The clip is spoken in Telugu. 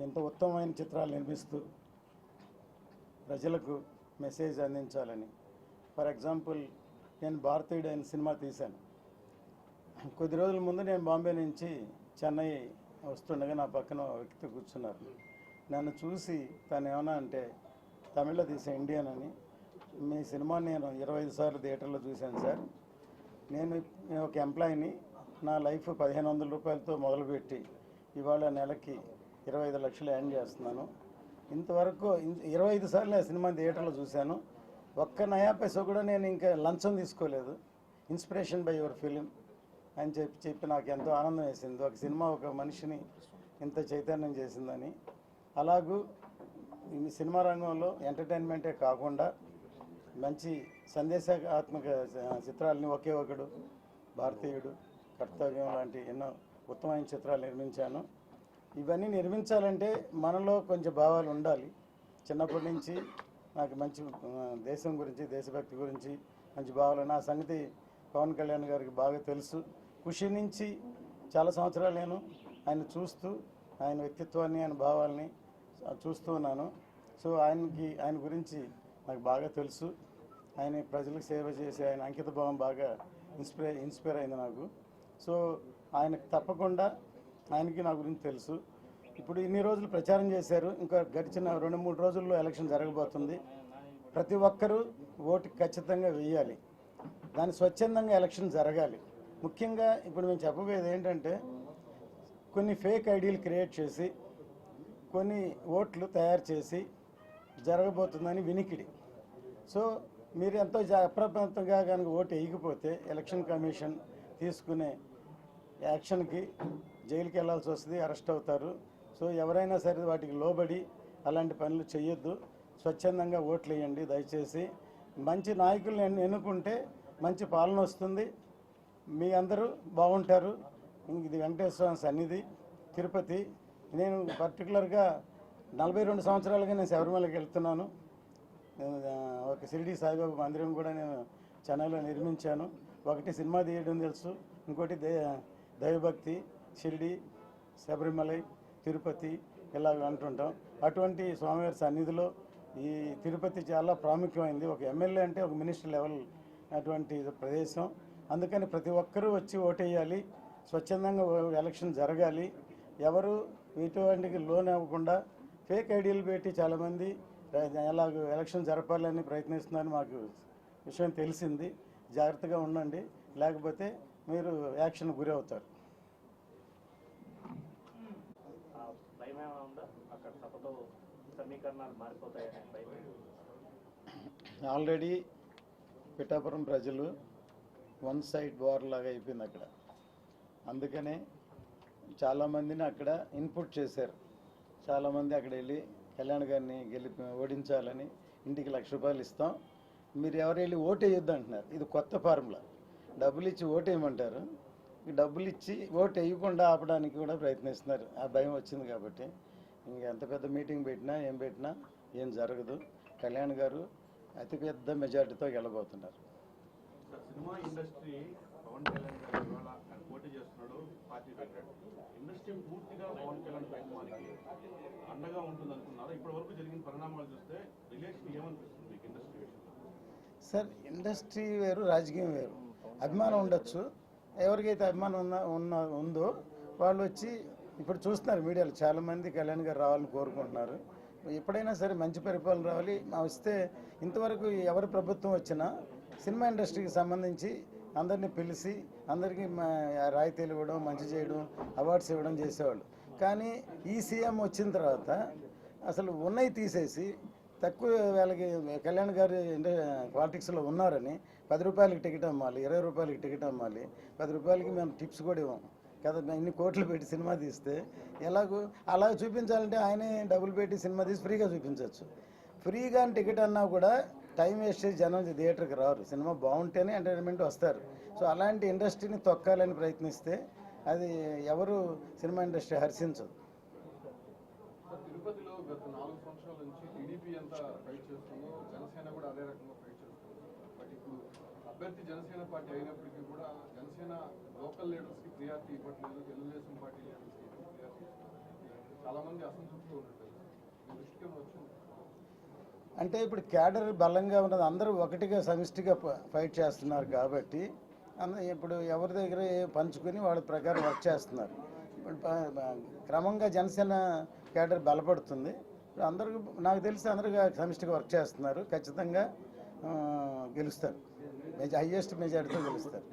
ఎంతో ఉత్తమమైన చిత్రాలు నిర్మిస్తూ ప్రజలకు మెసేజ్ అందించాలని. ఫర్ ఎగ్జాంపుల్, నేను భారతీయుడు అనే సినిమా తీశాను. కొద్ది రోజుల ముందు నేను బాంబే నుంచి చెన్నై వస్తుండగా నా పక్కన వ్యక్తి కూర్చున్నారు. నన్ను చూసి తను ఏమన్నా అంటే, తమిళ్లో తీసే ఇండియన్ అని, మీ సినిమా నేను 25 సార్లు థియేటర్లో చూశాను సార్. నేను ఒక ఎంప్లాయీని, నా లైఫ్ 1500 రూపాయలతో మొదలుపెట్టి ఇవాళ నెలకి 25 లక్షలు ఎర్న్ చేస్తున్నాను. ఇంతవరకు 25 సార్లు ఆ సినిమా థియేటర్లో చూశాను. ఒక్క నయా పైసా కూడా నేను ఇంకా లంచం తీసుకోలేదు. ఇన్స్పిరేషన్ బై యువర్ ఫిలిం అని చెప్పి నాకు ఎంతో ఆనందం వేసింది. ఒక సినిమా ఒక మనిషిని ఇంత చైతన్యం చేసిందని. అలాగూ ఈ సినిమా రంగంలో ఎంటర్టైన్మెంటే కాకుండా మంచి సందేశాత్మక చిత్రాలని ఒకే ఒకడు, భారతీయుడు, కర్తవ్యం లాంటి ఎన్నో ఉత్తమమైన చిత్రాలు నిర్మించాను. ఇవన్నీ నిర్మించాలంటే మనలో కొంచెం భావాలు ఉండాలి. చిన్నప్పటి నుంచి నాకు మంచి దేశం గురించి, దేశభక్తి గురించి మంచి భావాలు. నా సంగతి పవన్ కళ్యాణ్ గారికి బాగా తెలుసు. ఖుషి నుంచి చాలా సంవత్సరాలు నేను ఆయన చూస్తూ, ఆయన వ్యక్తిత్వాన్ని, ఆయన భావాల్ని చూస్తూ ఉన్నాను. సో ఆయన గురించి నాకు బాగా తెలుసు. ఆయన ప్రజలకు సేవ చేసి ఆయన అంకిత భావం బాగా ఇన్స్పైర్ అయింది నాకు. సో ఆయనకు తప్పకుండా ఆయనకి నా గురించి తెలుసు. ఇప్పుడు ఇన్ని రోజులు ప్రచారం చేశారు. ఇంకా గడిచిన 2-3 రోజుల్లో ఎలక్షన్ జరగబోతుంది. ప్రతి ఒక్కరూ ఓటు ఖచ్చితంగా వేయాలి. దాని స్వచ్ఛందంగా ఎలక్షన్ జరగాలి. ముఖ్యంగా ఇప్పుడు మేము చెప్పబోయేది ఏంటంటే, కొన్ని ఫేక్ ఐడీలు క్రియేట్ చేసి కొన్ని ఓట్లు తయారు చేసి జరగబోతుందని వినికిడి. సో మీరు ఎంతో అప్రమత్తంగా కనుక ఓటు వేయకపోతే ఎలక్షన్ కమిషన్ తీసుకునే యాక్షన్కి జైలుకి వెళ్లాల్సి వస్తుంది, అరెస్ట్ అవుతారు. సో ఎవరైనా సరే వాటికి లోబడి అలాంటి పనులు చేయొద్దు. స్వచ్ఛందంగా ఓట్లు వేయండి దయచేసి. మంచి నాయకులను ఎన్నుకుంటే మంచి పాలన వస్తుంది, మీ అందరూ బాగుంటారు. ఇది వెంకటేశ్వర సన్నిధి తిరుపతి. నేను పర్టికులర్గా 42 సంవత్సరాలుగా నేను శబరిమలకి వెళ్తున్నాను. ఒక షిరిడి సాయిబాబా మందిరం కూడా నేను చెన్నైలో నిర్మించాను. ఒకటి సినిమా తీయడం తెలుసు, ఇంకోటి దైవభక్తి, షిరిడి, శబరిమలై, తిరుపతి ఇలా అంటుంటాం. అటువంటి స్వామివారి సన్నిధిలో ఈ తిరుపతి చాలా ప్రాముఖ్యమైంది. ఒక ఎమ్మెల్యే అంటే ఒక మినిస్టర్ లెవెల్ అటువంటి ప్రదేశం. అందుకని ప్రతి ఒక్కరూ వచ్చి ఓటేయాలి. స్వచ్ఛందంగా ఎలక్షన్ జరగాలి. ఎవరు ఇటువంటికి లోన్ ఇవ్వకుండా ఫేక్ ఐడీలు పెట్టి చాలామంది ఎలాగ ఎలక్షన్ జరపాలని ప్రయత్నిస్తున్నారని మాకు విషయం తెలిసింది. జాగ్రత్తగా ఉండండి, లేకపోతే మీరు యాక్షన్ గురి అవుతారు. ఆల్రెడీ పిఠాపురం ప్రజలు వన్ సైడ్ వార్ లాగా అయిపోయింది అక్కడ. అందుకనే చాలామందిని అక్కడ ఇన్పుట్ చేశారు. చాలామంది అక్కడ వెళ్ళి కళ్యాణ్ గారిని ఓడించాలని ఇంటికి ₹1,00,000 ఇస్తాం, మీరు ఎవరు వెళ్ళి ఓటు వేయొద్దు అంటున్నారు. ఇది కొత్త ఫార్ములా. డబ్బులు ఇచ్చి ఓటు వేయమంటారు, డబ్బులు ఇచ్చి ఓటు వేయకుండా ఆపడానికి కూడా ప్రయత్నిస్తున్నారు. ఆ భయం వచ్చింది కాబట్టి ఇంక ఎంత పెద్ద మీటింగ్ పెట్టినా ఏం జరగదు. కళ్యాణ్ గారు అతిపెద్ద మెజార్టీతో గెలబోతున్నారు. సినిమా ఇండస్ట్రీ పవన్ కళ్యాణ్ గారు ఇవాళ ఆయన పోటీ చేస్తున్నాడు, పార్టీ పెట్టాడు. ఇండస్ట్రీ పూర్తిగా పవన్ కళ్యాణ్ ప్రభుత్వానికి అండగా ఉంటుంది అనుకున్నారు. ఇప్పటి వరకు జరిగిన పరిణామాలు చూస్తే రిలేషన్ ఏమనిపిస్తుంది మీకు ఇండస్ట్రీ విషయంలో? సార్, ఇండస్ట్రీ వేరు, రాజకీయం వేరు. అభిమానం ఉండొచ్చు. ఎవరికైతే అభిమానం ఉందో వాళ్ళు వచ్చి ఇప్పుడు చూస్తున్నారు మీడియాలో చాలామంది కళ్యాణ్ గారు రావాలని కోరుకుంటున్నారు. ఎప్పుడైనా సరే మంచి పరిపాలన రావాలి. వస్తే ఇంతవరకు ఎవరి ప్రభుత్వం వచ్చినా సినిమా ఇండస్ట్రీకి సంబంధించి అందరినీ పిలిచి అందరికీ రాయితీలు ఇవ్వడం, మంచి చేయడం, అవార్డ్స్ ఇవ్వడం చేసేవాళ్ళు. కానీ ఈ సీఎం వచ్చిన తర్వాత అసలు ఉన్నవి తీసేసి తక్కువ వాళ్ళకి కళ్యాణ్ గారు పాలిటిక్స్లో ఉన్నారని ₹10 టికెట్ అమ్మాలి, ₹20 టికెట్ అమ్మాలి, ₹10 మేము టిప్స్ కూడా ఇవ్వం కదా. ఇన్ని కోట్లు పెట్టి సినిమా తీస్తే ఎలాగో అలా చూపించాలంటే ఆయనే డబ్బులు పెట్టి సినిమా తీసి ఫ్రీగా చూపించవచ్చు. ఫ్రీగా టికెట్ అన్నా కూడా టైం వేస్ట్ చేసి జనం థియేటర్కి రారు. సినిమా బాగుంటేనే ఎంటర్టైన్మెంట్ వస్తారు. సో అలాంటి ఇండస్ట్రీని తొక్కాలని ప్రయత్నిస్తే అది ఎవరు సినిమా ఇండస్ట్రీ హర్షించదు. తిరుపతిలో గత 4 సంవత్సరాల నుంచి టీడీపీ అంతా ఫైట్ చేస్తుందో, జనసేన కూడా అదే రకంగా ఫైట్ చేస్తుంది. బట్ ఇప్పుడు అభ్యర్థి జనసేన పార్టీ అయినప్పటికీ కూడా జనసేన లోకల్ లీడర్స్కి ప్రియారిటీ ఇవ్వట్లేదు, తెలుగుదేశం పార్టీ లీడర్స్కి ప్రియారిటీ ఇస్తున్నారు. చాలా మంది అసంతృప్తితో ఉంటారు. మీ దృష్టికి ఏమైనా వచ్చింది? అంటే ఇప్పుడు క్యాడర్ బలంగా ఉన్నది, అందరూ ఒకటిగా సమిష్టిగా ఫైట్ చేస్తున్నారు కాబట్టి ఇప్పుడు ఎవరి దగ్గర పంచుకొని వాళ్ళ ప్రకారం వర్క్ చేస్తున్నారు. ఇప్పుడు క్రమంగా జనసేన క్యాడర్ బలపడుతుంది. అందరూ నాకు తెలిసి అందరూ సమిష్టిగా వర్క్ చేస్తున్నారు. ఖచ్చితంగా గెలుస్తారు, హైయెస్ట్ మెజారిటీతో గెలుస్తారు.